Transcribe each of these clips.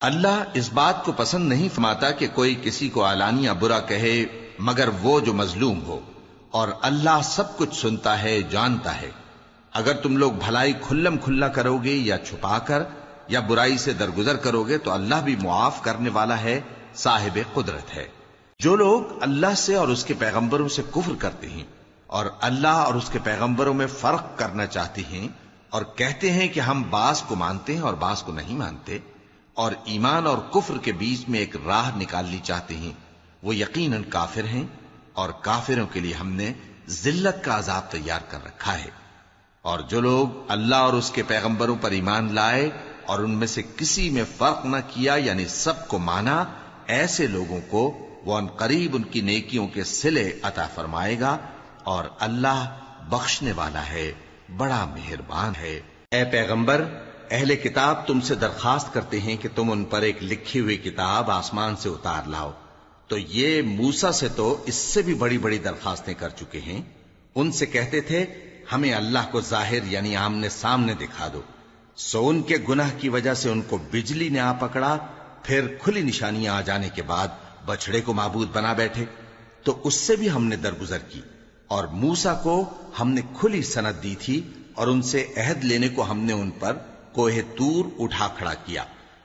اللہ اس بات کو پسند نہیں فرماتا کہ کوئی کسی کو علانیہ برا کہے مگر وہ جو مظلوم ہو، اور اللہ سب کچھ سنتا ہے، جانتا ہے۔ اگر تم لوگ بھلائی کھلم کھلا کرو گے یا چھپا کر یا برائی سے درگزر کرو گے تو اللہ بھی معاف کرنے والا ہے، صاحب قدرت ہے۔ جو لوگ اللہ سے اور اس کے پیغمبروں سے کفر کرتے ہیں اور اللہ اور اس کے پیغمبروں میں فرق کرنا چاہتے ہیں اور کہتے ہیں کہ ہم بعض کو مانتے ہیں اور بعض کو نہیں مانتے، اور ایمان اور کفر کے بیچ میں ایک راہ نکالنی چاہتے ہیں، وہ یقیناً کافر ہیں، اور کافروں کے لیے ہم نے ذلت کا عذاب تیار کر رکھا ہے۔ اور جو لوگ اللہ اور اس کے پیغمبروں پر ایمان لائے اور ان میں سے کسی میں فرق نہ کیا، یعنی سب کو مانا، ایسے لوگوں کو وہ ان قریب ان کی نیکیوں کے صلے عطا فرمائے گا، اور اللہ بخشنے والا ہے، بڑا مہربان ہے۔ اے پیغمبر، اہل کتاب تم سے درخواست کرتے ہیں کہ تم ان پر ایک لکھی ہوئی کتاب آسمان سے اتار لاؤ، تو یہ موسیٰ سے تو اس سے بھی بڑی بڑی درخواستیں کر چکے ہیں۔ ان سے کہتے تھے ہمیں اللہ کو ظاہر یعنی آمنے سامنے دکھا دو، سو ان کے گناہ کی وجہ سے ان کو بجلی نے آ پکڑا، پھر کھلی نشانیاں آ جانے کے بعد بچڑے کو معبود بنا بیٹھے، تو اس سے بھی ہم نے درگزر کی۔ اور موسیٰ کو ہم نے کھلی سند دی تھی، اور ان سے عہد لینے کو ہم نے ان پر کوہ طور اٹھا کھڑا کیا،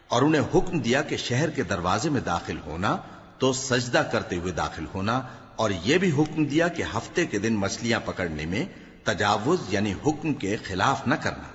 اور انہیں حکم دیا کہ شہر کے دروازے میں داخل ہونا تو سجدہ کرتے ہوئے داخل ہونا، اور یہ بھی حکم دیا کہ ہفتے کے دن مچھلیاں پکڑنے میں تجاوز یعنی حکم کے خلاف نہ کرنا۔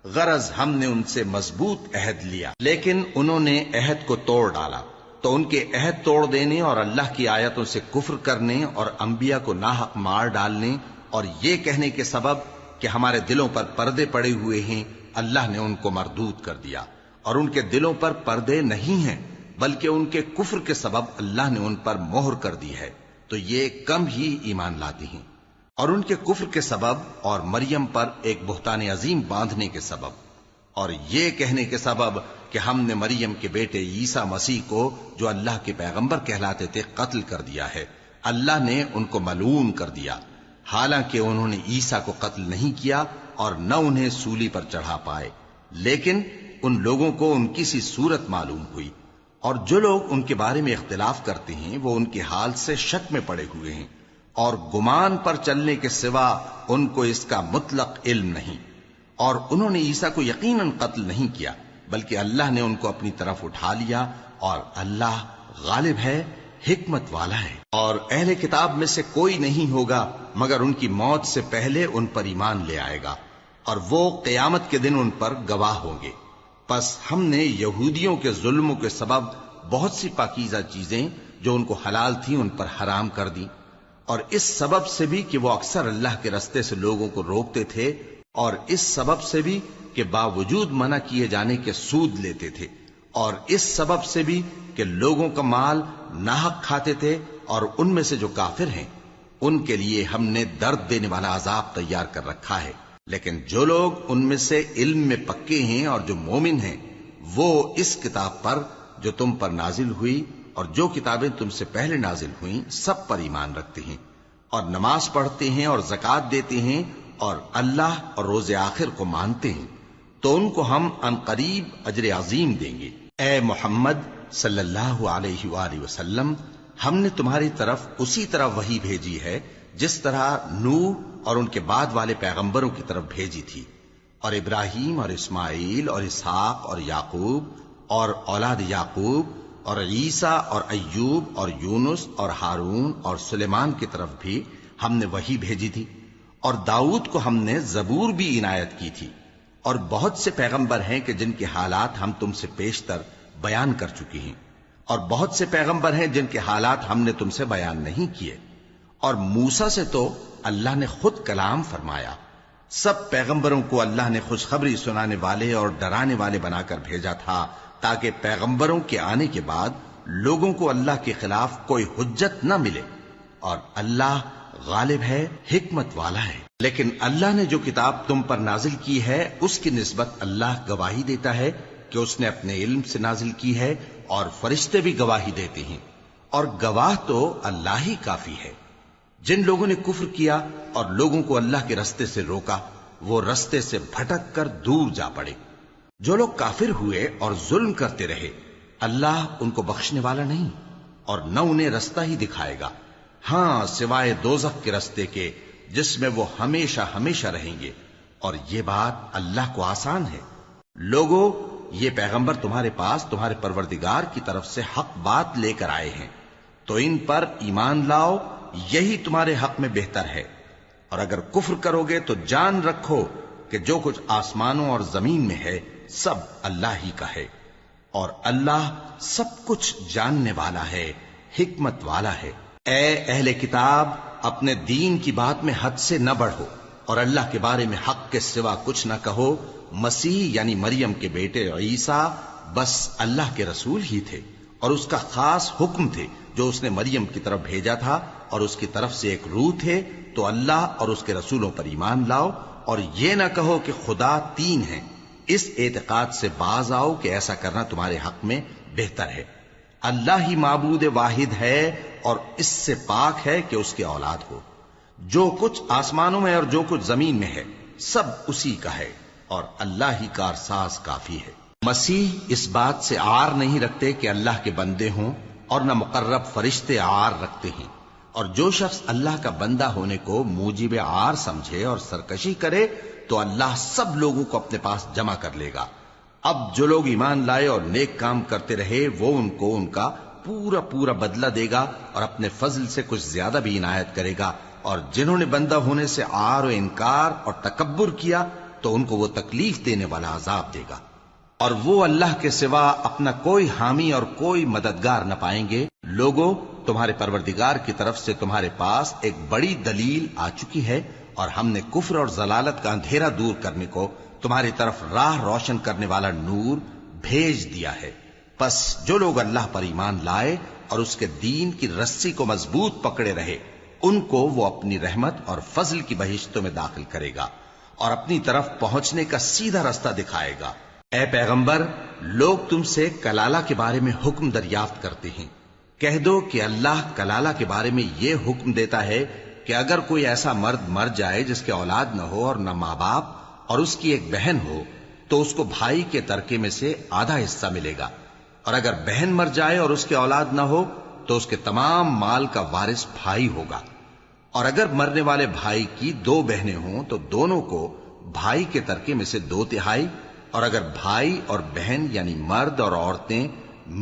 غرض ہم نے ان سے مضبوط عہد لیا، لیکن انہوں نے عہد کو توڑ ڈالا، تو ان کے عہد توڑ دینے اور اللہ کی آیتوں سے کفر کرنے اور انبیاء کو ناحق مار ڈالنے اور یہ کہنے کے سبب کہ ہمارے دلوں پر پردے پڑے ہوئے ہیں، اللہ نے ان کو مردود کر دیا۔ اور ان کے دلوں پر پردے نہیں ہیں بلکہ ان کے کفر کے سبب اللہ نے ان پر مہر کر دی ہے، تو یہ کم ہی ایمان لاتے ہیں۔ اور ان کے کفر کے سبب اور مریم پر ایک بہتان عظیم باندھنے کے سبب اور یہ کہنے کے سبب کہ ہم نے مریم کے بیٹے عیسیٰ مسیح کو جو اللہ کے پیغمبر کہلاتے تھے قتل کر دیا ہے، اللہ نے ان کو ملعون کر دیا، حالانکہ انہوں نے عیسیٰ کو قتل نہیں کیا اور نہ انہیں سولی پر چڑھا پائے، لیکن ان لوگوں کو ان کی سی صورت معلوم ہوئی۔ اور جو لوگ ان کے بارے میں اختلاف کرتے ہیں وہ ان کے حال سے شک میں پڑے ہوئے ہیں، اور گمان پر چلنے کے سوا ان کو اس کا مطلق علم نہیں۔ اور انہوں نے عیسیٰ کو یقیناً قتل نہیں کیا بلکہ اللہ نے ان کو اپنی طرف اٹھا لیا، اور اللہ غالب ہے، حکمت والا ہے۔ اور اہل کتاب میں سے کوئی نہیں ہوگا مگر ان کی موت سے پہلے ان پر ایمان لے آئے گا، اور وہ قیامت کے دن ان پر گواہ ہوں گے۔ پس ہم نے یہودیوں کے ظلموں کے سبب بہت سی پاکیزہ چیزیں جو ان کو حلال تھیں ان پر حرام کر دی، اور اس سبب سے بھی کہ وہ اکثر اللہ کے رستے سے لوگوں کو روکتے تھے، اور اس سبب سے بھی کہ باوجود منع کیے جانے کے سود لیتے تھے، اور اس سبب سے بھی کہ لوگوں کا مال ناحق کھاتے تھے، اور ان میں سے جو کافر ہیں ان کے لیے ہم نے درد دینے والا عذاب تیار کر رکھا ہے۔ لیکن جو لوگ ان میں سے علم میں پکے ہیں اور جو مومن ہیں وہ اس کتاب پر جو تم پر نازل ہوئی اور جو کتابیں تم سے پہلے نازل ہوئیں سب پر ایمان رکھتے ہیں، اور نماز پڑھتے ہیں اور زکوٰۃ دیتے ہیں اور اللہ اور روز آخر کو مانتے ہیں، تو ان کو ہم ان قریب اجر عظیم دیں گے۔ اے محمد صلی اللہ علیہ وآلہ وسلم، ہم نے تمہاری طرف اسی طرح وحی بھیجی ہے جس طرح نوح اور ان کے بعد والے پیغمبروں کی طرف بھیجی تھی، اور ابراہیم اور اسماعیل اور اسحاق اور یعقوب اور اولاد یعقوب اور عیسیٰ اور ایوب اور یونس اور ہارون اور سلیمان کی طرف بھی ہم نے وحی بھیجی تھی، اور داؤد کو ہم نے زبور بھی عنایت کی تھی، اور بہت سے پیغمبر ہیں کہ جن کے حالات ہم تم سے پیشتر بیان کر چکے ہیں، اور بہت سے پیغمبر ہیں جن کے حالات ہم نے تم سے بیان نہیں کیے، اور موسیٰ سے تو اللہ نے خود کلام فرمایا۔ سب پیغمبروں کو اللہ نے خوشخبری سنانے والے اور ڈرانے والے بنا کر بھیجا تھا تاکہ پیغمبروں کے آنے کے بعد لوگوں کو اللہ کے خلاف کوئی حجت نہ ملے، اور اللہ غالب ہے، حکمت والا ہے۔ لیکن اللہ نے جو کتاب تم پر نازل کی ہے اس کی نسبت اللہ گواہی دیتا ہے کہ اس نے اپنے علم سے نازل کی ہے، اور فرشتے بھی گواہی دیتے ہیں، اور گواہ تو اللہ ہی کافی ہے۔ جن لوگوں نے کفر کیا اور لوگوں کو اللہ کے رستے سے روکا وہ رستے سے بھٹک کر دور جا پڑے۔ جو لوگ کافر ہوئے اور ظلم کرتے رہے اللہ ان کو بخشنے والا نہیں اور نہ انہیں رستہ ہی دکھائے گا، ہاں سوائے دوزخ کے رستے کے جس میں وہ ہمیشہ ہمیشہ رہیں گے، اور یہ بات اللہ کو آسان ہے۔ لوگو، یہ پیغمبر تمہارے پاس تمہارے پروردگار کی طرف سے حق بات لے کر آئے ہیں، تو ان پر ایمان لاؤ، یہی تمہارے حق میں بہتر ہے، اور اگر کفر کرو گے تو جان رکھو کہ جو کچھ آسمانوں اور زمین میں ہے سب اللہ ہی کا ہے، اور اللہ سب کچھ جاننے والا ہے، حکمت والا ہے۔ اے اہل کتاب، اپنے دین کی بات میں حد سے نہ بڑھو، اور اللہ کے بارے میں حق کے سوا کچھ نہ کہو۔ مسیح یعنی مریم کے بیٹے عیسیٰ بس اللہ کے رسول ہی تھے، اور اس کا خاص حکم تھے جو اس نے مریم کی طرف بھیجا تھا، اور اس کی طرف سے ایک روح تھے، تو اللہ اور اس کے رسولوں پر ایمان لاؤ، اور یہ نہ کہو کہ خدا تین ہیں۔ اس اعتقاد سے باز آؤ کہ ایسا کرنا تمہارے حق میں بہتر ہے۔ اللہ ہی معبود واحد ہے، اور اس سے پاک ہے کہ اس کی اولاد ہو۔ جو کچھ آسمانوں میں اور جو کچھ زمین میں ہے سب اسی کا ہے، اور اللہ ہی کارساز کافی ہے۔ مسیح اس بات سے عار نہیں رکھتے کہ اللہ کے بندے ہوں، اور نہ مقرب فرشتے عار رکھتے ہیں، اور جو شخص اللہ کا بندہ ہونے کو موجب عار سمجھے اور سرکشی کرے تو اللہ سب لوگوں کو اپنے پاس جمع کر لے گا۔ اب جو لوگ ایمان لائے اور نیک کام کرتے رہے وہ ان کو ان کا پورا پورا بدلہ دے گا، اور اپنے فضل سے کچھ زیادہ بھی عنایت کرے گا، اور جنہوں نے بندہ ہونے سے عار و انکار اور تکبر کیا تو ان کو وہ تکلیف دینے والا عذاب دے گا، اور وہ اللہ کے سوا اپنا کوئی حامی اور کوئی مددگار نہ پائیں گے۔ لوگوں، تمہارے پروردگار کی طرف سے تمہارے پاس ایک بڑی دلیل آ چکی ہے، اور ہم نے کفر اور ضلالت کا اندھیرا دور کرنے کو تمہاری طرف راہ روشن کرنے والا نور بھیج دیا ہے۔ پس جو لوگ اللہ پر ایمان لائے اور اس کے دین کی رسی کو مضبوط پکڑے رہے، ان کو وہ اپنی رحمت اور فضل کی بہشتوں میں داخل کرے گا، اور اپنی طرف پہنچنے کا سیدھا رستہ دکھائے گا۔ اے پیغمبر، لوگ تم سے کلالہ کے بارے میں حکم دریافت کرتے ہیں، کہہ دو کہ اللہ کلالہ کے بارے میں یہ حکم دیتا ہے کہ اگر کوئی ایسا مرد مر جائے جس کے اولاد نہ ہو اور نہ ماں باپ، اور اس کی ایک بہن ہو، تو اس کو بھائی کے ترکے میں سے آدھا حصہ ملے گا، اور اگر بہن مر جائے اور اس کے اولاد نہ ہو تو اس کے تمام مال کا وارث بھائی ہوگا، اور اگر مرنے والے بھائی کی دو بہنیں ہوں تو دونوں کو بھائی کے ترکے میں سے 2/3، اور اگر بھائی اور بہن یعنی مرد اور عورتیں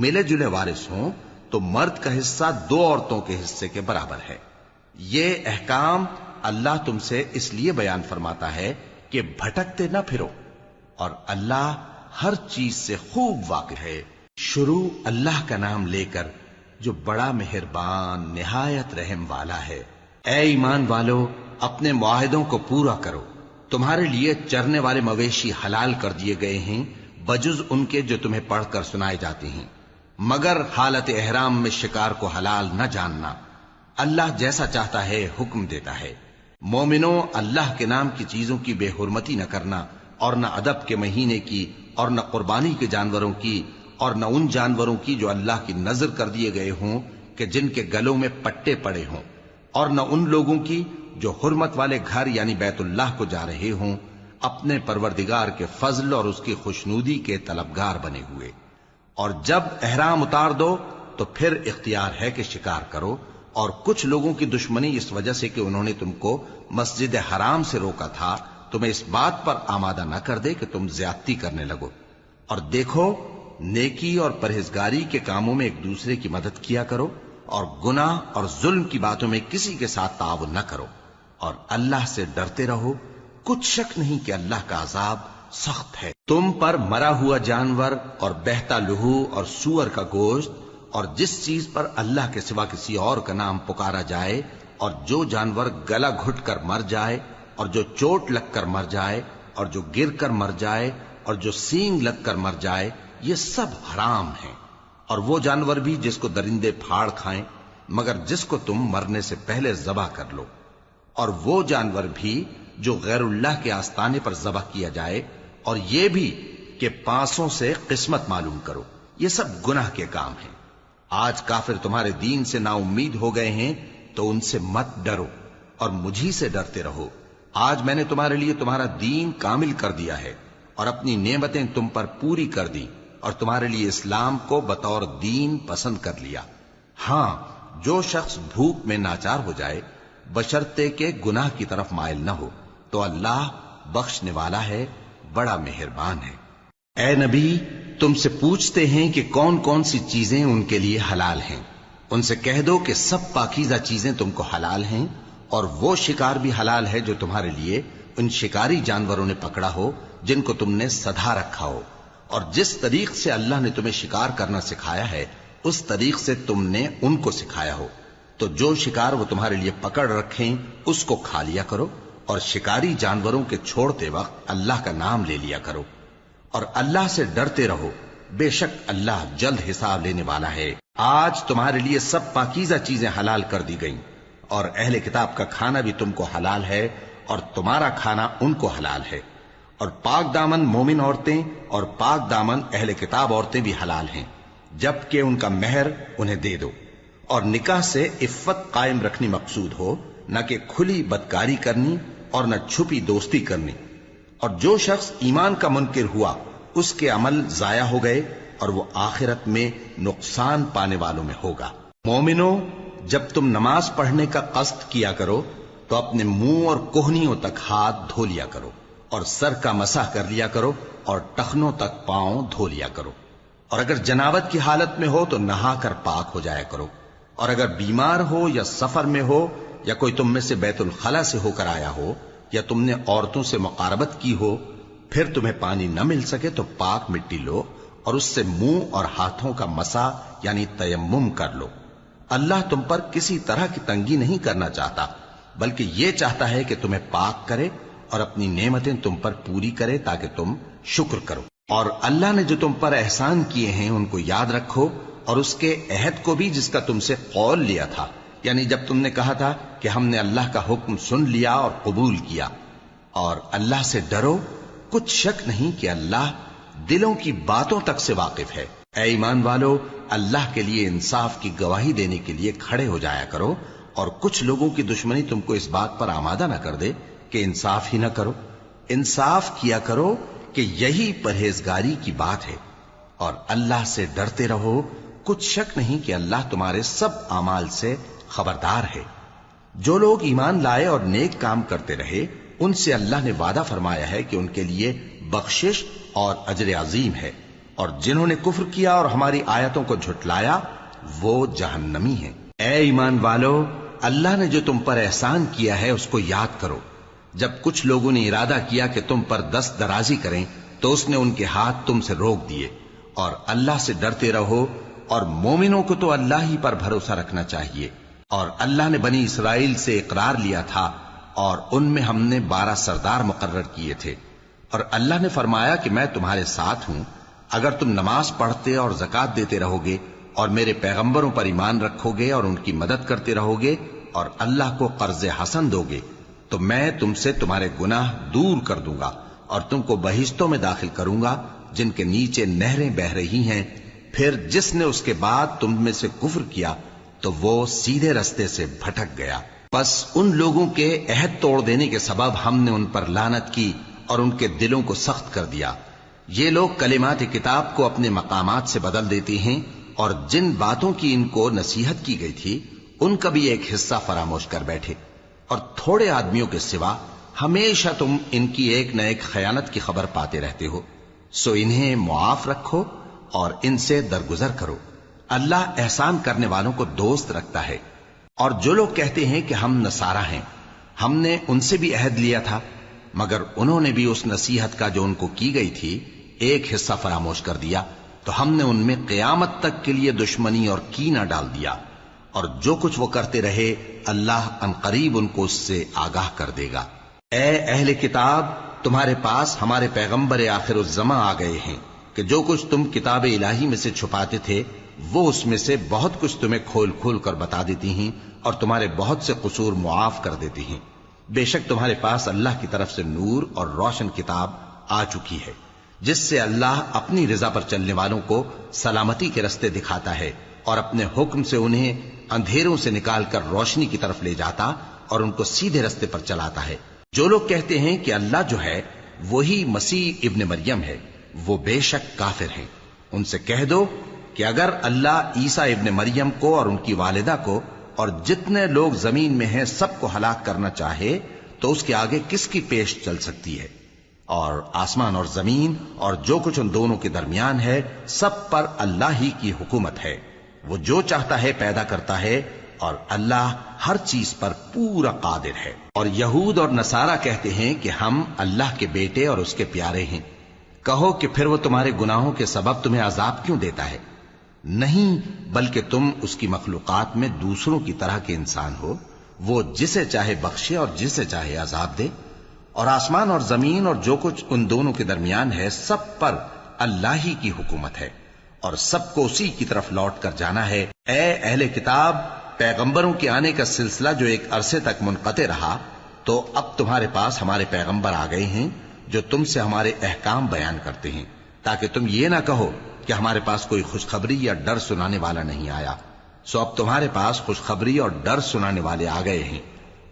ملے جلے وارث ہوں تو مرد کا حصہ 2 عورتوں کے حصے کے برابر ہے۔ یہ احکام اللہ تم سے اس لیے بیان فرماتا ہے کہ بھٹکتے نہ پھرو، اور اللہ ہر چیز سے خوب واقف ہے۔ شروع اللہ کا نام لے کر جو بڑا مہربان نہایت رحم والا ہے۔ اے ایمان والو، اپنے معاہدوں کو پورا کرو۔ تمہارے لیے چرنے والے مویشی حلال کر دیے گئے ہیں بجز ان کے جو تمہیں پڑھ کر سنائے جاتے ہیں، مگر حالت احرام میں شکار کو حلال نہ جاننا۔ اللہ جیسا چاہتا ہے حکم دیتا ہے۔ مومنوں، اللہ کے نام کی چیزوں کی بے حرمتی نہ کرنا، اور نہ ادب کے مہینے کی، اور نہ قربانی کے جانوروں کی، اور نہ ان جانوروں کی جو اللہ کی نذر کر دیے گئے ہوں کہ جن کے گلوں میں پٹے پڑے ہوں، اور نہ ان لوگوں کی جو حرمت والے گھر یعنی بیت اللہ کو جا رہے ہوں، اپنے پروردگار کے فضل اور اس کی خوشنودی کے طلبگار بنے ہوئے۔ اور جب احرام اتار دو تو پھر اختیار ہے کہ شکار کرو، اور کچھ لوگوں کی دشمنی اس وجہ سے کہ انہوں نے تم کو مسجد حرام سے روکا تھا تمہیں اس بات پر آمادہ نہ کر دے کہ تم زیادتی کرنے لگو۔ اور دیکھو، نیکی اور پرہیزگاری کے کاموں میں ایک دوسرے کی مدد کیا کرو، اور گناہ اور ظلم کی باتوں میں کسی کے ساتھ تعاون نہ کرو، اور اللہ سے ڈرتے رہو۔ کچھ شک نہیں کہ اللہ کا عذاب سخت ہے۔ تم پر مرا ہوا جانور اور بہتا لہو اور سور کا گوشت، اور جس چیز پر اللہ کے سوا کسی اور کا نام پکارا جائے، اور جو جانور گلا گھٹ کر مر جائے، اور جو چوٹ لگ کر مر جائے، اور جو گر کر مر جائے، اور جو سینگ لگ کر مر جائے، یہ سب حرام ہیں۔ اور وہ جانور بھی جس کو درندے پھاڑ کھائیں، مگر جس کو تم مرنے سے پہلے ذبح کر لو، اور وہ جانور بھی جو غیر اللہ کے آستانے پر ذبح کیا جائے، اور یہ بھی کہ پانسوں سے قسمت معلوم کرو، یہ سب گناہ کے کام ہیں۔ آج کافر تمہارے دین سے نا امید ہو گئے ہیں تو ان سے مت ڈرو، اور مجھی سے ڈرتے رہو۔ آج میں نے تمہارے لیے تمہارا دین کامل کر دیا ہے، اور اپنی نعمتیں تم پر پوری کر دی، اور تمہارے لیے اسلام کو بطور دین پسند کر لیا۔ ہاں، جو شخص بھوک میں ناچار ہو جائے بشرطے کہ گناہ کی طرف مائل نہ ہو تو اللہ بخشنے والا ہے، بڑا مہربان ہے۔ اے نبی، تم سے پوچھتے ہیں کہ کون کون سی چیزیں ان کے لیے حلال ہیں۔ ان سے کہہ دو کہ سب پاکیزہ چیزیں تم کو حلال ہیں، اور وہ شکار بھی حلال ہے جو تمہارے لیے ان شکاری جانوروں نے پکڑا ہو جن کو تم نے سدھا رکھا ہو، اور جس طریق سے اللہ نے تمہیں شکار کرنا سکھایا ہے اس طریق سے تم نے ان کو سکھایا ہو۔ تو جو شکار وہ تمہارے لیے پکڑ رکھیں اس کو کھا لیا کرو، اور شکاری جانوروں کے چھوڑتے وقت اللہ کا نام لے لیا کرو، اور اللہ سے ڈرتے رہو، بے شک اللہ جلد حساب لینے والا ہے۔ آج تمہارے لیے سب پاکیزہ چیزیں حلال کر دی گئیں، اور اہل کتاب کا کھانا بھی تم کو حلال ہے اور تمہارا کھانا ان کو حلال ہے، اور پاک دامن مومن عورتیں اور پاک دامن اہل کتاب عورتیں بھی حلال ہیں، جبکہ ان کا مہر انہیں دے دو، اور نکاح سے عفت قائم رکھنی مقصود ہو، نہ کہ کھلی بدکاری کرنی اور نہ چھپی دوستی کرنی۔ اور جو شخص ایمان کا منکر ہوا اس کے عمل ضائع ہو گئے اور وہ آخرت میں نقصان پانے والوں میں ہوگا۔ مومنوں، جب تم نماز پڑھنے کا قصد کیا کرو تو اپنے منہ اور کوہنیوں تک ہاتھ دھو لیا کرو، اور سر کا مسح کر لیا کرو، اور ٹخنوں تک پاؤں دھو لیا کرو، اور اگر جنابت کی حالت میں ہو تو نہا کر پاک ہو جایا کرو، اور اگر بیمار ہو یا سفر میں ہو یا کوئی تم میں سے بیت الخلا سے ہو کر آیا ہو یا تم نے عورتوں سے مقاربت کی ہو، پھر تمہیں پانی نہ مل سکے تو پاک مٹی لو اور اس سے منہ اور ہاتھوں کا مسح یعنی تیمم کر لو۔ اللہ تم پر کسی طرح کی تنگی نہیں کرنا چاہتا، بلکہ یہ چاہتا ہے کہ تمہیں پاک کرے اور اپنی نعمتیں تم پر پوری کرے تاکہ تم شکر کرو۔ اور اللہ نے جو تم پر احسان کیے ہیں ان کو یاد رکھو، اور اس کے عہد کو بھی جس کا تم سے قول لیا تھا، یعنی جب تم نے کہا تھا کہ ہم نے اللہ کا حکم سن لیا اور قبول کیا۔ اور اللہ سے ڈرو، کچھ شک نہیں کہ اللہ دلوں کی باتوں تک سے واقف ہے۔ اے ایمان والو، اللہ کے لیے انصاف کی گواہی دینے کے لیے کھڑے ہو جایا کرو، اور کچھ لوگوں کی دشمنی تم کو اس بات پر آمادہ نہ کر دے کہ انصاف ہی نہ کرو۔ انصاف کیا کرو کہ یہی پرہیزگاری کی بات ہے، اور اللہ سے ڈرتے رہو، کچھ شک نہیں کہ اللہ تمہارے سب اعمال سے خبردار ہے۔ جو لوگ ایمان لائے اور نیک کام کرتے رہے ان سے اللہ نے وعدہ فرمایا ہے کہ ان کے لیے بخشش اور اجر عظیم ہے، اور جنہوں نے کفر کیا اور ہماری آیتوں کو جھٹلایا وہ جہنمی ہیں۔ اے ایمان والو، اللہ نے جو تم پر احسان کیا ہے اس کو یاد کرو۔ جب کچھ لوگوں نے ارادہ کیا کہ تم پر دست درازی کریں تو اس نے ان کے ہاتھ تم سے روک دیے، اور اللہ سے ڈرتے رہو، اور مومنوں کو تو اللہ ہی پر بھروسہ رکھنا چاہیے۔ اور اللہ نے بنی اسرائیل سے اقرار لیا تھا، اور ان میں ہم نے 12 سردار مقرر کیے تھے، اور اللہ نے فرمایا کہ میں تمہارے ساتھ ہوں، اگر تم نماز پڑھتے اور زکوٰۃ دیتے رہو گے اور میرے پیغمبروں پر ایمان رکھو گے اور ان کی مدد کرتے رہو گے اور اللہ کو قرض حسن دو گے تو میں تم سے تمہارے گناہ دور کر دوں گا اور تم کو بہشتوں میں داخل کروں گا جن کے نیچے نہریں بہ رہی ہیں۔ پھر جس نے اس کے بعد تم میں سے کفر کیا تو وہ سیدھے رستے سے بھٹک گیا۔ پس ان لوگوں کے عہد توڑ دینے کے سبب ہم نے ان پر لعنت کی اور ان کے دلوں کو سخت کر دیا۔ یہ لوگ کلمات کتاب کو اپنے مقامات سے بدل دیتے ہیں، اور جن باتوں کی ان کو نصیحت کی گئی تھی ان کا بھی ایک حصہ فراموش کر بیٹھے، اور تھوڑے آدمیوں کے سوا ہمیشہ تم ان کی ایک نہ ایک خیانت کی خبر پاتے رہتے ہو، سو انہیں معاف رکھو اور ان سے درگزر کرو۔ اللہ احسان کرنے والوں کو دوست رکھتا ہے۔ اور جو لوگ کہتے ہیں کہ ہم نصارہ ہیں، ہم نے ان سے بھی عہد لیا تھا، مگر انہوں نے بھی اس نصیحت کا جو ان کو کی گئی تھی ایک حصہ فراموش کر دیا، تو ہم نے ان میں قیامت تک کے لیے دشمنی اور کینہ ڈال دیا، اور جو کچھ وہ کرتے رہے اللہ عنقریب ان کو اس سے آگاہ کر دے گا۔ اے اہل کتاب، تمہارے پاس ہمارے پیغمبر آخر الزماں آ گئے ہیں کہ جو کچھ تم کتاب الہی میں سے چھپاتے تھے وہ اس میں سے بہت کچھ تمہیں کھول کھول کر بتا دیتی ہیں اور تمہارے بہت سے قصور معاف کر دیتی ہیں۔ بے شک تمہارے پاس اللہ کی طرف سے نور اور روشن کتاب آ چکی ہے، جس سے اللہ اپنی رضا پر چلنے والوں کو سلامتی کے رستے دکھاتا ہے اور اپنے حکم سے انہیں اندھیروں سے نکال کر روشنی کی طرف لے جاتا اور ان کو سیدھے رستے پر چلاتا ہے۔ جو لوگ کہتے ہیں کہ اللہ جو ہے وہی مسیح ابن مریم ہے، وہ بے شک کافر ہیں۔ ان سے کہہ دو کہ اگر اللہ عیسیٰ ابن مریم کو اور ان کی والدہ کو اور جتنے لوگ زمین میں ہیں سب کو ہلاک کرنا چاہے تو اس کے آگے کس کی پیش چل سکتی ہے؟ اور آسمان اور زمین اور جو کچھ ان دونوں کے درمیان ہے سب پر اللہ ہی کی حکومت ہے. وہ جو چاہتا ہے پیدا کرتا ہے اور اللہ ہر چیز پر پورا قادر ہے. اور یہود اور نصارہ کہتے ہیں کہ ہم اللہ کے بیٹے اور اس کے پیارے ہیں. کہو کہ پھر وہ تمہارے گناہوں کے سبب تمہیں عذاب کیوں دیتا ہے؟ نہیں، بلکہ تم اس کی مخلوقات میں دوسروں کی طرح کے انسان ہو. وہ جسے چاہے بخشے اور جسے چاہے عذاب دے. اور آسمان اور زمین اور جو کچھ ان دونوں کے درمیان ہے سب پر اللہ ہی کی حکومت ہے اور سب کو اسی کی طرف لوٹ کر جانا ہے. اے اہل کتاب، پیغمبروں کے آنے کا سلسلہ جو ایک عرصے تک منقطع رہا، تو اب تمہارے پاس ہمارے پیغمبر آ گئے ہیں جو تم سے ہمارے احکام بیان کرتے ہیں، تاکہ تم یہ نہ کہو کہ ہمارے پاس کوئی خوشخبری یا ڈر سنانے والا نہیں آیا. سو اب تمہارے پاس خوشخبری اور ڈر سنانے والے آ گئے ہیں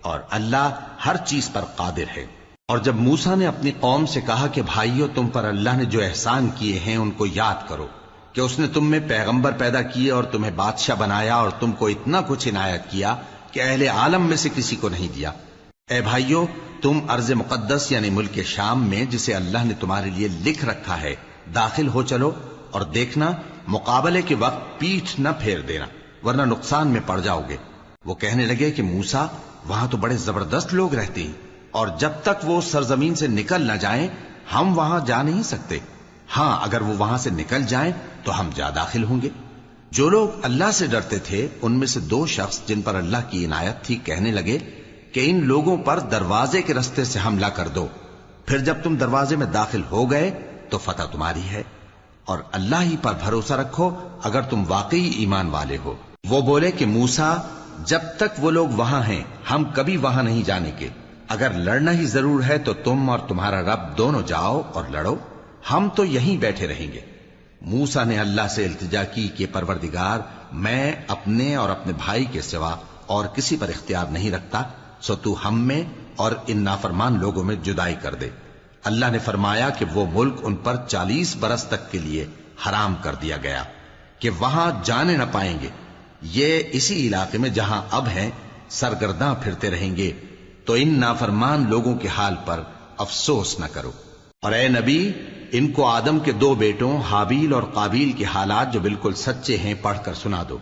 اور اللہ ہر چیز پر قادر ہے. اور جب موسیٰ نے اپنی قوم سے کہا کہ بھائیو، تم پر اللہ نے جو احسان کیے ہیں ان کو یاد کرو، کہ اس نے تم میں پیغمبر پیدا کیے اور تمہیں بادشاہ بنایا اور تم کو اتنا کچھ عنایت کیا کہ اہل عالم میں سے کسی کو نہیں دیا. اے بھائیو، تم ارض مقدس یعنی ملک شام میں جسے اللہ نے تمہارے لیے لکھ رکھا ہے داخل ہو چلو، اور دیکھنا مقابلے کے وقت پیٹھ نہ پھیر دینا ورنہ نقصان میں پڑ جاؤ گے. وہ کہنے لگے کہ موسیٰ، وہاں تو بڑے زبردست لوگ رہتے ہیں اور جب تک وہ سرزمین سے نکل نہ جائیں ہم وہاں جا نہیں سکتے. ہاں، اگر وہ وہاں سے نکل جائیں تو ہم جا داخل ہوں گے. جو لوگ اللہ سے ڈرتے تھے ان میں سے 2 شخص جن پر اللہ کی عنایت تھی کہنے لگے کہ ان لوگوں پر دروازے کے رستے سے حملہ کر دو، پھر جب تم دروازے میں داخل ہو گئے تو فتح تمہاری ہے، اور اللہ ہی پر بھروسہ رکھو اگر تم واقعی ایمان والے ہو. وہ بولے کہ موسیٰ، جب تک وہ لوگ وہاں ہیں ہم کبھی وہاں نہیں جانے کے. اگر لڑنا ہی ضرور ہے تو تم اور تمہارا رب دونوں جاؤ اور لڑو، ہم تو یہیں بیٹھے رہیں گے. موسیٰ نے اللہ سے التجا کی کہ پروردگار، میں اپنے اور اپنے بھائی کے سوا اور کسی پر اختیار نہیں رکھتا، سو تو ہم میں اور ان نافرمان لوگوں میں جدائی کر دے. اللہ نے فرمایا کہ وہ ملک ان پر 40 برس تک کے لیے حرام کر دیا گیا کہ وہاں جانے نہ پائیں گے. یہ اسی علاقے میں جہاں اب ہیں سرگرداں پھرتے رہیں گے. تو ان نافرمان لوگوں کے حال پر افسوس نہ کرو. اور اے نبی، ان کو آدم کے 2 بیٹوں حابیل اور قابیل کے حالات جو بالکل سچے ہیں پڑھ کر سنا دو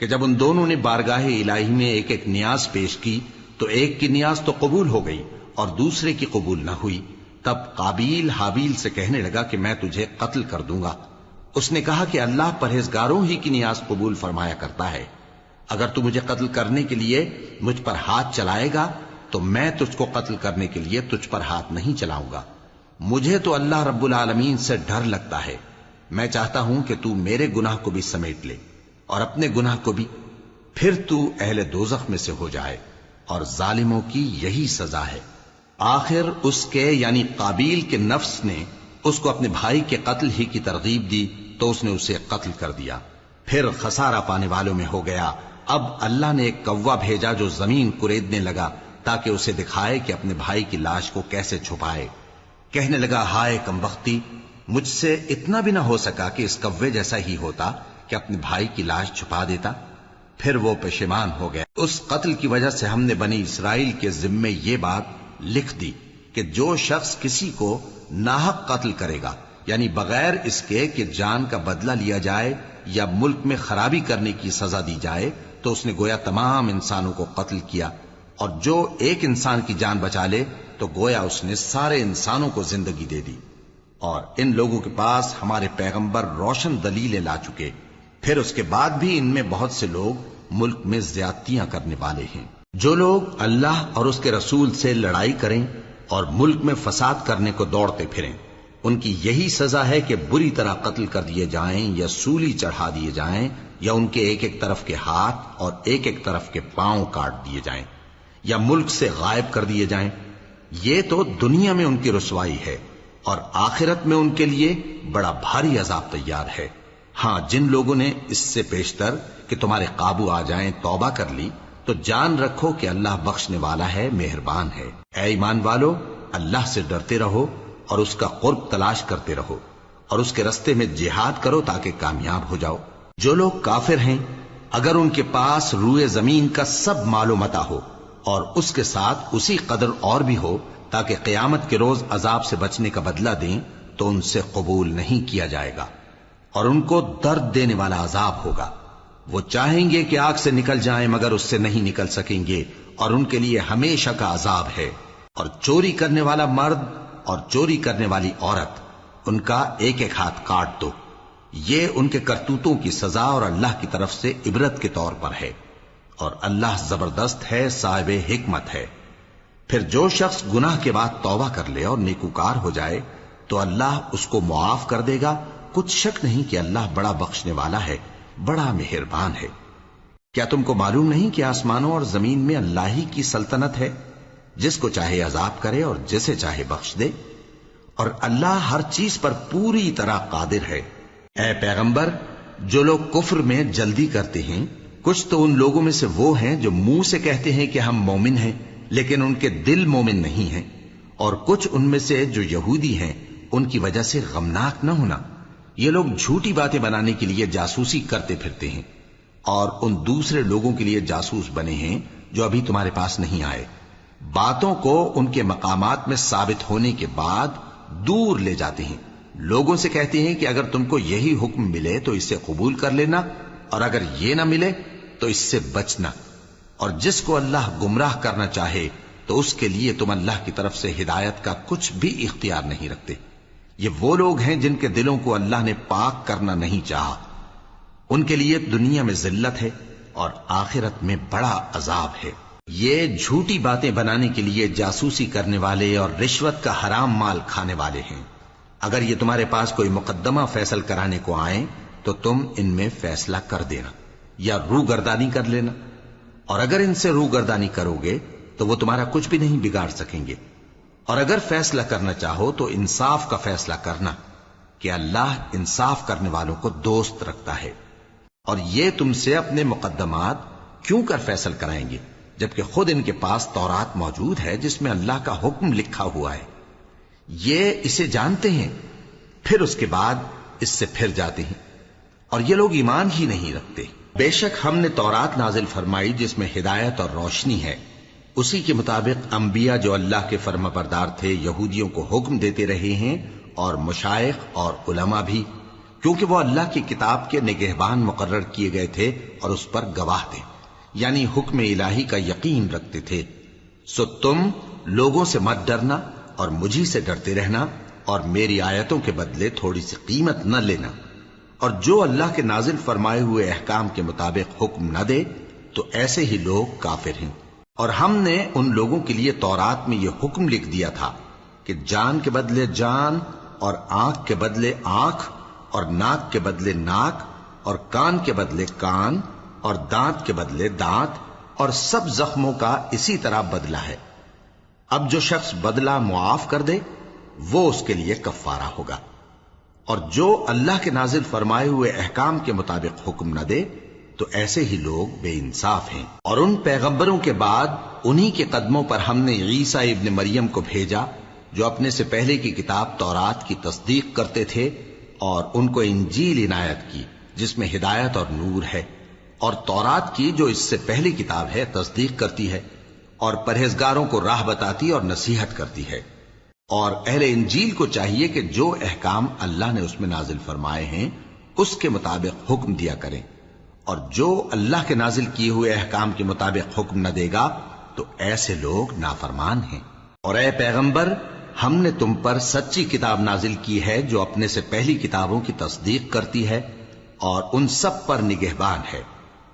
کہ جب ان دونوں نے بارگاہ الہی میں ایک ایک نیاز پیش کی تو ایک کی نیاز تو قبول ہو گئی اور دوسرے کی قبول نہ ہوئی. تب قابیل حابیل سے کہنے لگا کہ میں تجھے قتل کر دوں گا. اس نے کہا کہ اللہ پرہیزگاروں ہی کی نیاز قبول فرمایا کرتا ہے. اگر تو مجھے قتل کرنے کے لیے مجھ پر ہاتھ چلائے گا تو میں تجھ کو قتل کرنے کے لیے تجھ پر ہاتھ نہیں چلاؤں گا. مجھے تو اللہ رب العالمین سے ڈر لگتا ہے. میں چاہتا ہوں کہ تو میرے گناہ کو بھی سمیٹ لے اور اپنے گناہ کو بھی، پھر تو اہل دوزخ میں سے ہو جائے، اور ظالموں کی یہی سزا ہے. آخر اس کے یعنی قابیل کے نفس نے اس کو اپنے بھائی کے قتل ہی کی ترغیب دی تو اس نے اسے قتل کر دیا. پھر خسارہ پانے والوں میں ہو گیا. اب اللہ نے ایک کوا بھیجا جو زمین کریدنے لگا تاکہ اسے دکھائے کہ اپنے بھائی کی لاش کو کیسے چھپائے. کہنے لگا، ہائے کمبختی، مجھ سے اتنا بھی نہ ہو سکا کہ اس کوے جیسا ہی ہوتا کہ اپنے بھائی کی لاش چھپا دیتا. پھر وہ پشیمان ہو گیا. اس قتل کی وجہ سے ہم نے بنی اسرائیل کے ذمے یہ بات لکھ دی کہ جو شخص کسی کو ناحق قتل کرے گا، یعنی بغیر اس کے کہ جان کا بدلہ لیا جائے یا ملک میں خرابی کرنے کی سزا دی جائے، تو اس نے گویا تمام انسانوں کو قتل کیا. اور جو ایک انسان کی جان بچا لے تو گویا اس نے سارے انسانوں کو زندگی دے دی. اور ان لوگوں کے پاس ہمارے پیغمبر روشن دلیلیں لا چکے، پھر اس کے بعد بھی ان میں بہت سے لوگ ملک میں زیادتیاں کرنے والے ہیں. جو لوگ اللہ اور اس کے رسول سے لڑائی کریں اور ملک میں فساد کرنے کو دوڑتے پھریں، ان کی یہی سزا ہے کہ بری طرح قتل کر دیے جائیں یا سولی چڑھا دیے جائیں، یا ان کے ایک ایک طرف کے ہاتھ اور ایک ایک طرف کے پاؤں کاٹ دیے جائیں، یا ملک سے غائب کر دیے جائیں. یہ تو دنیا میں ان کی رسوائی ہے، اور آخرت میں ان کے لیے بڑا بھاری عذاب تیار ہے. ہاں، جن لوگوں نے اس سے پیشتر کہ تمہارے قابو آ جائیں توبہ کر لی تو جان رکھو کہ اللہ بخشنے والا ہے، مہربان ہے. اے ایمان والو، اللہ سے ڈرتے رہو اور اس کا قرب تلاش کرتے رہو، اور اس کے رستے میں جہاد کرو تاکہ کامیاب ہو جاؤ۔ جو لوگ کافر ہیں اگر ان کے پاس روئے زمین کا سب مال و متاع ہو اور اس کے ساتھ اسی قدر اور بھی ہو تاکہ قیامت کے روز عذاب سے بچنے کا بدلہ دیں تو ان سے قبول نہیں کیا جائے گا، اور ان کو درد دینے والا عذاب ہوگا۔ وہ چاہیں گے کہ آگ سے نکل جائیں مگر اس سے نہیں نکل سکیں گے، اور ان کے لیے ہمیشہ کا عذاب ہے۔ اور چوری کرنے والا مرد اور چوری کرنے والی عورت، ان کا ایک ایک ہاتھ کاٹ دو، یہ ان کے کرتوتوں کی سزا اور اللہ کی طرف سے عبرت کے طور پر ہے، اور اللہ زبردست ہے، صاحب حکمت ہے۔ پھر جو شخص گناہ کے بعد توبہ کر لے اور نیکوکار ہو جائے تو اللہ اس کو معاف کر دے گا، کچھ شک نہیں کہ اللہ بڑا بخشنے والا ہے، بڑا مہربان ہے۔ کیا تم کو معلوم نہیں کہ آسمانوں اور زمین میں اللہ ہی کی سلطنت ہے، جس کو چاہے عذاب کرے اور جسے چاہے بخش دے، اور اللہ ہر چیز پر پوری طرح قادر ہے۔ اے پیغمبر، جو لوگ کفر میں جلدی کرتے ہیں، کچھ تو ان لوگوں میں سے وہ ہیں جو منہ سے کہتے ہیں کہ ہم مومن ہیں لیکن ان کے دل مومن نہیں ہیں، اور کچھ ان میں سے جو یہودی ہیں، ان کی وجہ سے غمناک نہ ہونا۔ یہ لوگ جھوٹی باتیں بنانے کے لیے جاسوسی کرتے پھرتے ہیں، اور ان دوسرے لوگوں کے لیے جاسوس بنے ہیں جو ابھی تمہارے پاس نہیں آئے، باتوں کو ان کے مقامات میں ثابت ہونے کے بعد دور لے جاتے ہیں، لوگوں سے کہتے ہیں کہ اگر تم کو یہی حکم ملے تو اسے قبول کر لینا، اور اگر یہ نہ ملے تو اس سے بچنا، اور جس کو اللہ گمراہ کرنا چاہے تو اس کے لیے تم اللہ کی طرف سے ہدایت کا کچھ بھی اختیار نہیں رکھتے۔ یہ وہ لوگ ہیں جن کے دلوں کو اللہ نے پاک کرنا نہیں چاہا، ان کے لیے دنیا میں ذلت ہے اور آخرت میں بڑا عذاب ہے۔ یہ جھوٹی باتیں بنانے کے لیے جاسوسی کرنے والے اور رشوت کا حرام مال کھانے والے ہیں۔ اگر یہ تمہارے پاس کوئی مقدمہ فیصل کرانے کو آئیں تو تم ان میں فیصلہ کر دینا یا روگردانی کر لینا، اور اگر ان سے روگردانی کرو گے تو وہ تمہارا کچھ بھی نہیں بگاڑ سکیں گے، اور اگر فیصلہ کرنا چاہو تو انصاف کا فیصلہ کرنا کہ اللہ انصاف کرنے والوں کو دوست رکھتا ہے۔ اور یہ تم سے اپنے مقدمات کیوں کر فیصل کرائیں گے جبکہ خود ان کے پاس تورات موجود ہے جس میں اللہ کا حکم لکھا ہوا ہے۔ یہ اسے جانتے ہیں، پھر اس کے بعد اس سے پھر جاتے ہیں، اور یہ لوگ ایمان ہی نہیں رکھتے۔ بے شک ہم نے تورات نازل فرمائی جس میں ہدایت اور روشنی ہے، اسی کے مطابق انبیاء جو اللہ کے فرما بردار تھے یہودیوں کو حکم دیتے رہے ہیں، اور مشائخ اور علماء بھی، کیونکہ وہ اللہ کی کتاب کے نگہبان مقرر کیے گئے تھے اور اس پر گواہ تھے، یعنی حکم الہی کا یقین رکھتے تھے۔ سو تم لوگوں سے مت ڈرنا اور مجھی سے ڈرتے رہنا، اور میری آیتوں کے بدلے تھوڑی سی قیمت نہ لینا، اور جو اللہ کے نازل فرمائے ہوئے احکام کے مطابق حکم نہ دے تو ایسے ہی لوگ کافر ہیں۔ اور ہم نے ان لوگوں کے لیے تورات میں یہ حکم لکھ دیا تھا کہ جان کے بدلے جان، اور آنکھ کے بدلے آنکھ، اور ناک کے بدلے ناک، اور کان کے بدلے کان، اور دانت کے بدلے دانت، اور سب زخموں کا اسی طرح بدلہ ہے۔ اب جو شخص بدلہ معاف کر دے وہ اس کے لیے کفارہ ہوگا، اور جو اللہ کے نازل فرمائے ہوئے احکام کے مطابق حکم نہ دے تو ایسے ہی لوگ بے انصاف ہیں۔ اور ان پیغمبروں کے بعد انہی کے قدموں پر ہم نے عیسیٰ ابن مریم کو بھیجا جو اپنے سے پہلے کی کتاب تورات کی تصدیق کرتے تھے، اور ان کو انجیل عنایت کی جس میں ہدایت اور نور ہے، اور تورات کی جو اس سے پہلی کتاب ہے تصدیق کرتی ہے، اور پرہیزگاروں کو راہ بتاتی اور نصیحت کرتی ہے۔ اور اہل انجیل کو چاہیے کہ جو احکام اللہ نے اس میں نازل فرمائے ہیں اس کے مطابق حکم دیا کریں، اور جو اللہ کے نازل کیے ہوئے احکام کے مطابق حکم نہ دے گا تو ایسے لوگ نافرمان ہیں۔ اور اے پیغمبر، ہم نے تم پر سچی کتاب نازل کی ہے جو اپنے سے پہلی کتابوں کی تصدیق کرتی ہے اور ان سب پر نگہبان ہے،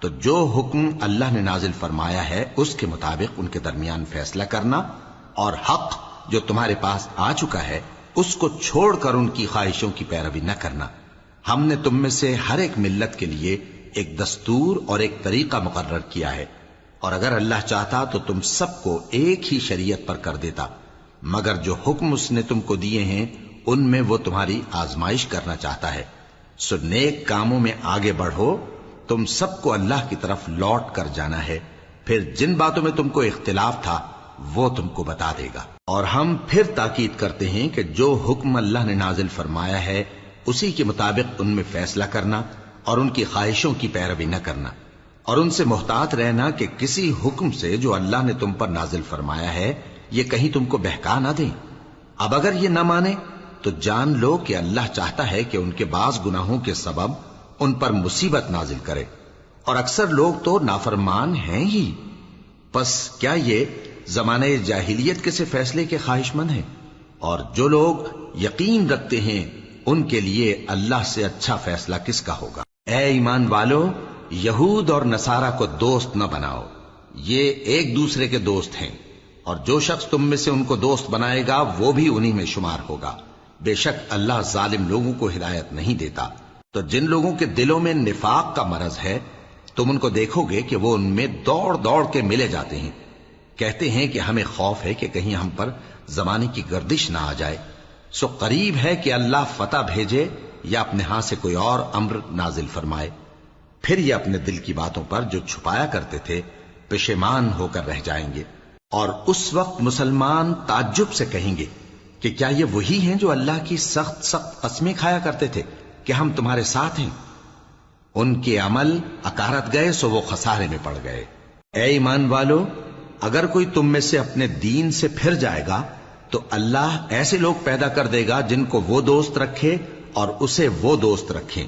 تو جو حکم اللہ نے نازل فرمایا ہے اس کے مطابق ان کے درمیان فیصلہ کرنا، اور حق جو تمہارے پاس آ چکا ہے اس کو چھوڑ کر ان کی خواہشوں کی پیروی نہ کرنا۔ ہم نے تم میں سے ہر ایک ملت کے لیے ایک دستور اور ایک طریقہ مقرر کیا ہے، اور اگر اللہ چاہتا تو تم سب کو ایک ہی شریعت پر کر دیتا، مگر جو حکم اس نے تم کو دیے ہیں ان میں وہ تمہاری آزمائش کرنا چاہتا ہے۔ سو نیک کاموں میں آگے بڑھو، تم سب کو اللہ کی طرف لوٹ کر جانا ہے، پھر جن باتوں میں تم کو اختلاف تھا وہ تم کو بتا دے گا۔ اور ہم پھر تاکید کرتے ہیں کہ جو حکم اللہ نے نازل فرمایا ہے اسی کے مطابق ان میں فیصلہ کرنا اور ان کی خواہشوں کی پیروی نہ کرنا، اور ان سے محتاط رہنا کہ کسی حکم سے جو اللہ نے تم پر نازل فرمایا ہے یہ کہیں تم کو بہکا نہ دیں۔ اب اگر یہ نہ مانے تو جان لو کہ اللہ چاہتا ہے کہ ان کے بعض گناہوں کے سبب ان پر مصیبت نازل کرے، اور اکثر لوگ تو نافرمان ہیں ہی۔ پس کیا یہ زمانہ جاہلیت کے سے فیصلے کے خواہش مند ہیں؟ اور جو لوگ یقین رکھتے ہیں ان کے لیے اللہ سے اچھا فیصلہ کس کا ہوگا؟ اے ایمان والو، یہود اور نصارہ کو دوست نہ بناؤ، یہ ایک دوسرے کے دوست ہیں، اور جو شخص تم میں سے ان کو دوست بنائے گا وہ بھی انہی میں شمار ہوگا۔ بے شک اللہ ظالم لوگوں کو ہدایت نہیں دیتا۔ تو جن لوگوں کے دلوں میں نفاق کا مرض ہے تم ان کو دیکھو گے کہ وہ ان میں دوڑ دوڑ کے ملے جاتے ہیں، کہتے ہیں کہ ہمیں خوف ہے کہ کہیں ہم پر زمانے کی گردش نہ آ جائے، سو قریب ہے کہ اللہ فتح بھیجے یا اپنے ہاں سے کوئی اور امر نازل فرمائے، پھر یہ اپنے دل کی باتوں پر جو چھپایا کرتے تھے پشیمان ہو کر رہ جائیں گے۔ اور اس وقت مسلمان تعجب سے کہیں گے کہ کیا یہ وہی ہیں جو اللہ کی سخت سخت قسمیں کھایا کرتے تھے کہ ہم تمہارے ساتھ ہیں؟ ان کے عمل اکارت گئے سو وہ خسارے میں پڑ گئے۔ اے ایمان والو، اگر کوئی تم میں سے اپنے دین سے پھر جائے گا تو اللہ ایسے لوگ پیدا کر دے گا جن کو وہ دوست رکھے اور اسے وہ دوست رکھیں،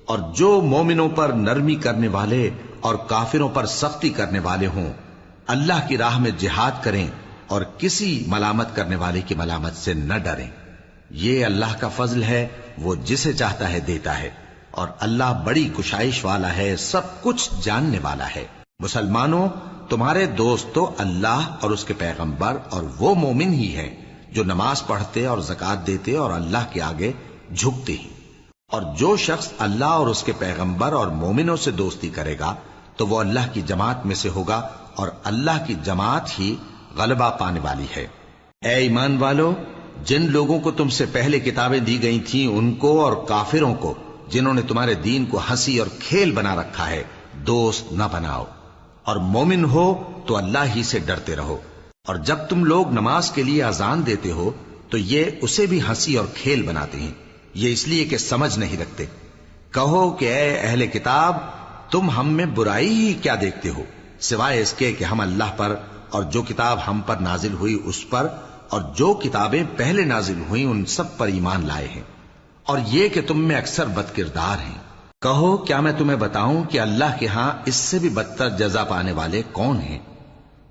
اور جو مومنوں پر نرمی کرنے والے اور کافروں پر سختی کرنے والے ہوں، اللہ کی راہ میں جہاد کریں اور کسی ملامت کرنے والے کی ملامت سے نہ ڈریں۔ یہ اللہ کا فضل ہے، وہ جسے چاہتا ہے دیتا ہے، اور اللہ بڑی کشائش والا ہے، سب کچھ جاننے والا ہے۔ مسلمانوں، تمہارے دوست تو اللہ اور اس کے پیغمبر اور وہ مومن ہی ہیں جو نماز پڑھتے اور زکوٰۃ دیتے اور اللہ کے آگے جھکتے ہیں۔ اور جو شخص اللہ اور اس کے پیغمبر اور مومنوں سے دوستی کرے گا تو وہ اللہ کی جماعت میں سے ہوگا، اور اللہ کی جماعت ہی غلبہ پانے والی ہے۔ اے ایمان والو، جن لوگوں کو تم سے پہلے کتابیں دی گئی تھیں ان کو اور کافروں کو جنہوں نے تمہارے دین کو ہنسی اور کھیل بنا رکھا ہے دوست نہ بناؤ، اور مومن ہو تو اللہ ہی سے ڈرتے رہو۔ اور جب تم لوگ نماز کے لیے اذان دیتے ہو تو یہ اسے بھی ہنسی اور کھیل بناتے ہیں، یہ اس لیے کہ سمجھ نہیں رکھتے۔ کہو کہ اے اہل کتاب، تم ہم میں برائی ہی کیا دیکھتے ہو، سوائے اس کے کہ ہم اللہ پر اور جو کتاب ہم پر نازل ہوئی اس پر اور جو کتابیں پہلے نازل ہوئیں ان سب پر ایمان لائے ہیں، اور یہ کہ تم میں اکثر بد کردار ہیں۔ کہو کیا میں تمہیں بتاؤں کہ اللہ کے ہاں اس سے بھی بدتر جزا پانے والے کون ہیں؟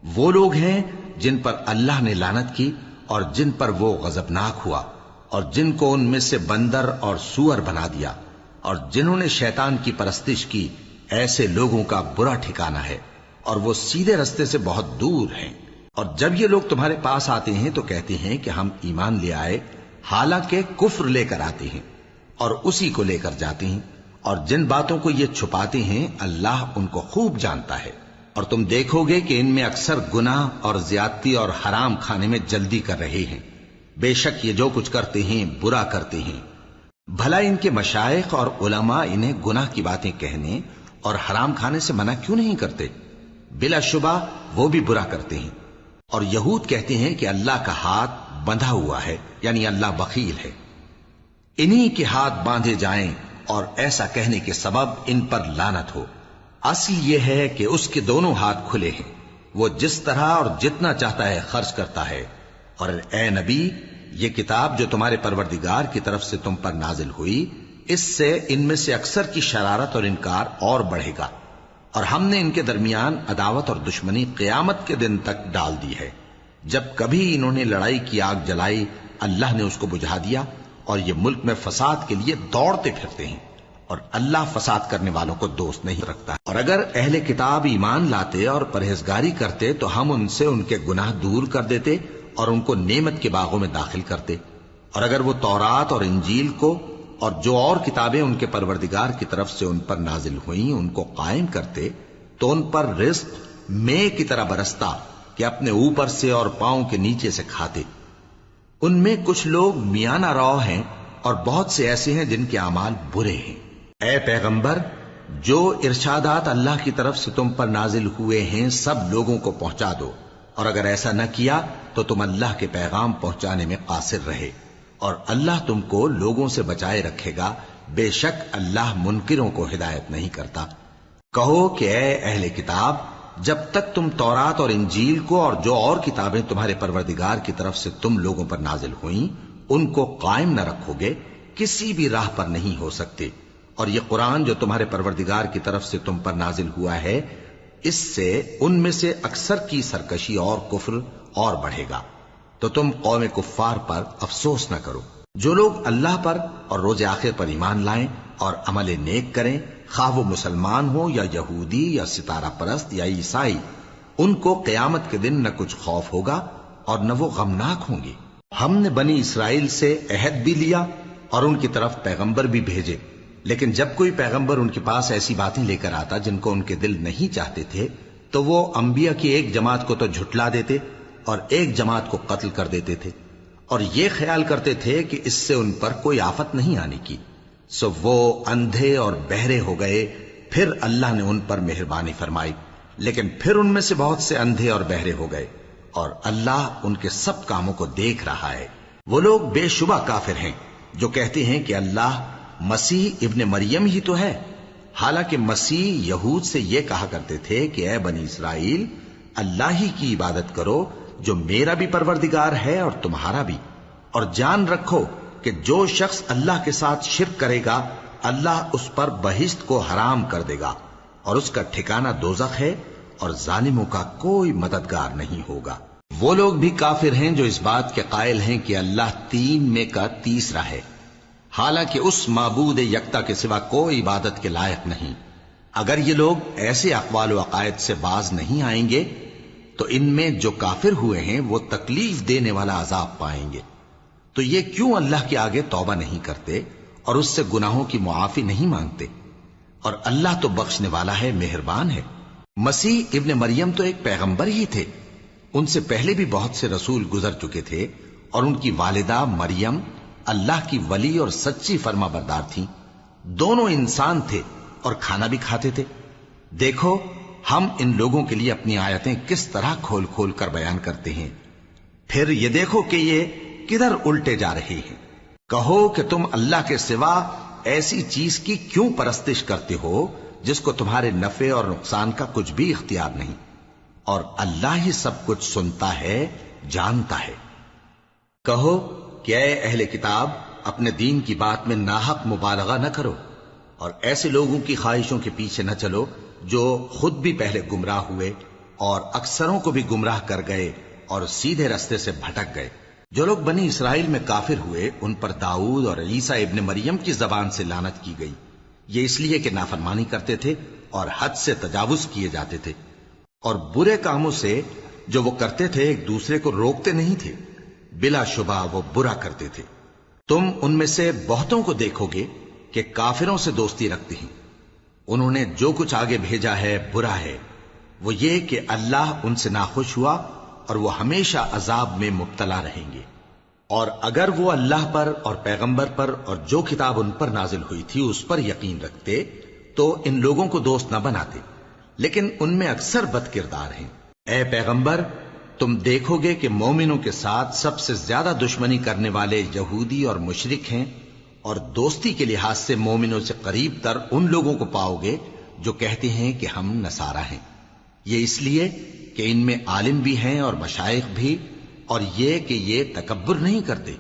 وہ لوگ ہیں جن پر اللہ نے لعنت کی اور جن پر وہ غضبناک ہوا، اور جن کو ان میں سے بندر اور سور بنا دیا، اور جنہوں نے شیطان کی پرستش کی، ایسے لوگوں کا برا ٹھکانہ ہے، اور وہ سیدھے رستے سے بہت دور ہیں۔ اور جب یہ لوگ تمہارے پاس آتے ہیں تو کہتے ہیں کہ ہم ایمان لے آئے، حالانکہ کفر لے کر آتے ہیں اور اسی کو لے کر جاتے ہیں، اور جن باتوں کو یہ چھپاتے ہیں اللہ ان کو خوب جانتا ہے۔ اور تم دیکھو گے کہ ان میں اکثر گناہ اور زیادتی اور حرام کھانے میں جلدی کر رہے ہیں، بے شک یہ جو کچھ کرتے ہیں برا کرتے ہیں۔ بھلا ان کے مشائخ اور علماء انہیں گناہ کی باتیں کہنے اور حرام کھانے سے منع کیوں نہیں کرتے؟ بلا شبہ وہ بھی برا کرتے ہیں۔ اور یہود کہتے ہیں کہ اللہ کا ہاتھ بندھا ہوا ہے، یعنی اللہ بخیل ہے، انہی کے ہاتھ باندھے جائیں، اور ایسا کہنے کے سبب ان پر لعنت ہو۔ اصل یہ ہے کہ اس کے دونوں ہاتھ کھلے ہیں، وہ جس طرح اور جتنا چاہتا ہے خرچ کرتا ہے۔ اور اے نبی، یہ کتاب جو تمہارے پروردگار کی طرف سے تم پر نازل ہوئی، اس سے ان میں سے اکثر کی شرارت اور انکار اور بڑھے گا، اور ہم نے ان کے درمیان عداوت اور دشمنی قیامت کے دن تک ڈال دی ہے۔ جب کبھی انہوں نے لڑائی کی آگ جلائی اللہ نے اس کو بجھا دیا، اور یہ ملک میں فساد کے لیے دوڑتے پھرتے ہیں، اور اللہ فساد کرنے والوں کو دوست نہیں رکھتا۔ اور اگر اہل کتاب ایمان لاتے اور پرہیزگاری کرتے تو ہم ان سے ان کے گناہ دور کر دیتے اور ان کو نعمت کے باغوں میں داخل کرتے۔ اور اگر وہ تورات اور انجیل کو اور جو اور کتابیں ان کے پروردگار کی طرف سے ان پر نازل ہوئیں ان کو قائم کرتے تو ان پر رزق مے کی طرح برستا کہ اپنے اوپر سے اور پاؤں کے نیچے سے کھاتے۔ ان میں کچھ لوگ میانہ رو ہیں اور بہت سے ایسے ہیں جن کے اعمال برے ہیں۔ اے پیغمبر، جو ارشادات اللہ کی طرف سے تم پر نازل ہوئے ہیں سب لوگوں کو پہنچا دو، اور اگر ایسا نہ کیا تو تم اللہ کے پیغام پہنچانے میں قاصر رہے، اور اللہ تم کو لوگوں سے بچائے رکھے گا، بے شک اللہ منکروں کو ہدایت نہیں کرتا۔ کہو کہ اے اہل کتاب، جب تک تم تورات اور انجیل کو اور جو اور کتابیں تمہارے پروردگار کی طرف سے تم لوگوں پر نازل ہوئیں ان کو قائم نہ رکھو گے، کسی بھی راہ پر نہیں ہو سکتے۔ اور یہ قرآن جو تمہارے پروردگار کی طرف سے تم پر نازل ہوا ہے، اس سے ان میں سے اکثر کی سرکشی اور کفر اور بڑھے گا، تو تم قوم کفار پر افسوس نہ کرو۔ جو لوگ اللہ پر اور روز آخر پر ایمان لائیں اور عمل نیک کریں، خواہ وہ مسلمان ہو یا یہودی یا ستارہ پرست یا عیسائی، ان کو قیامت کے دن نہ کچھ خوف ہوگا اور نہ وہ غمناک ہوں گے۔ ہم نے بنی اسرائیل سے عہد بھی لیا اور ان کی طرف پیغمبر بھی بھیجے، لیکن جب کوئی پیغمبر ان کے پاس ایسی باتیں لے کر آتا جن کو ان کے دل نہیں چاہتے تھے، تو وہ انبیاء کی ایک جماعت کو تو جھٹلا دیتے اور ایک جماعت کو قتل کر دیتے تھے، اور یہ خیال کرتے تھے کہ اس سے ان پر کوئی آفت نہیں آنے کی، سو وہ اندھے اور بہرے ہو گئے۔ پھر اللہ نے ان پر مہربانی فرمائی، لیکن پھر ان میں سے بہت سے اندھے اور بہرے ہو گئے، اور اللہ ان کے سب کاموں کو دیکھ رہا ہے۔ وہ لوگ بے شبہ کافر ہیں جو کہتے ہیں کہ اللہ مسیح ابن مریم ہی تو ہے، حالانکہ مسیح یہود سے یہ کہا کرتے تھے کہ اے بنی اسرائیل، اللہ ہی کی عبادت کرو جو میرا بھی پروردگار ہے اور تمہارا بھی، اور جان رکھو کہ جو شخص اللہ کے ساتھ شرک کرے گا اللہ اس پر بہشت کو حرام کر دے گا، اور اس کا ٹھکانہ دوزخ ہے، اور ظالموں کا کوئی مددگار نہیں ہوگا۔ وہ لوگ بھی کافر ہیں جو اس بات کے قائل ہیں کہ اللہ تین میں کا تیسرا ہے، حالانکہ اس معبود یکتا کے سوا کوئی عبادت کے لائق نہیں۔ اگر یہ لوگ ایسے اقوال و عقائد سے باز نہیں آئیں گے تو ان میں جو کافر ہوئے ہیں وہ تکلیف دینے والا عذاب پائیں گے۔ تو یہ کیوں اللہ کے آگے توبہ نہیں کرتے اور اس سے گناہوں کی معافی نہیں مانگتے؟ اور اللہ تو بخشنے والا ہے، مہربان ہے۔ مسیح ابن مریم تو ایک پیغمبر ہی تھے، ان سے پہلے بھی بہت سے رسول گزر چکے تھے، اور ان کی والدہ مریم اللہ کی ولی اور سچی فرما بردار تھیں۔ دونوں انسان تھے اور کھانا بھی کھاتے تھے۔ دیکھو ہم ان لوگوں کے لیے اپنی آیتیں کس طرح کھول کھول کر بیان کرتے ہیں، پھر یہ دیکھو کہ یہ کدھر الٹے جا رہے ہیں۔ کہو کہ تم اللہ کے سوا ایسی چیز کی کیوں پرستش کرتے ہو جس کو تمہارے نفع اور نقصان کا کچھ بھی اختیار نہیں، اور اللہ ہی سب کچھ سنتا ہے، جانتا ہے۔ کہو کہ اے اہل کتاب، اپنے دین کی بات میں ناحق مبالغہ نہ کرو، اور ایسے لوگوں کی خواہشوں کے پیچھے نہ چلو جو خود بھی پہلے گمراہ ہوئے اور اکثروں کو بھی گمراہ کر گئے اور سیدھے رستے سے بھٹک گئے۔ جو لوگ بنی اسرائیل میں کافر ہوئے ان پر داؤد اور عیسیٰ ابن مریم کی زبان سے لعنت کی گئی، یہ اس لیے کہ نافرمانی کرتے تھے اور حد سے تجاوز کیے جاتے تھے، اور برے کاموں سے جو وہ کرتے تھے ایک دوسرے کو روکتے نہیں تھے، بلا شبہ وہ برا کرتے تھے۔ تم ان میں سے بہتوں کو دیکھو گے کہ کافروں سے دوستی رکھتے ہیں، انہوں نے جو کچھ آگے بھیجا ہے برا ہے، وہ یہ کہ اللہ ان سے ناخوش ہوا اور وہ ہمیشہ عذاب میں مبتلا رہیں گے۔ اور اگر وہ اللہ پر اور پیغمبر پر اور جو کتاب ان پر نازل ہوئی تھی اس پر یقین رکھتے تو ان لوگوں کو دوست نہ بناتے، لیکن ان میں اکثر بد کردار ہیں۔ اے پیغمبر، تم دیکھو گے کہ مومنوں کے ساتھ سب سے زیادہ دشمنی کرنے والے یہودی اور مشرک ہیں، اور دوستی کے لحاظ سے مومنوں سے قریب تر ان لوگوں کو پاؤ گے جو کہتے ہیں کہ ہم نصارہ ہیں۔ یہ اس لیے کہ ان میں عالم بھی ہیں اور مشائخ بھی، اور یہ کہ یہ تکبر نہیں کرتے۔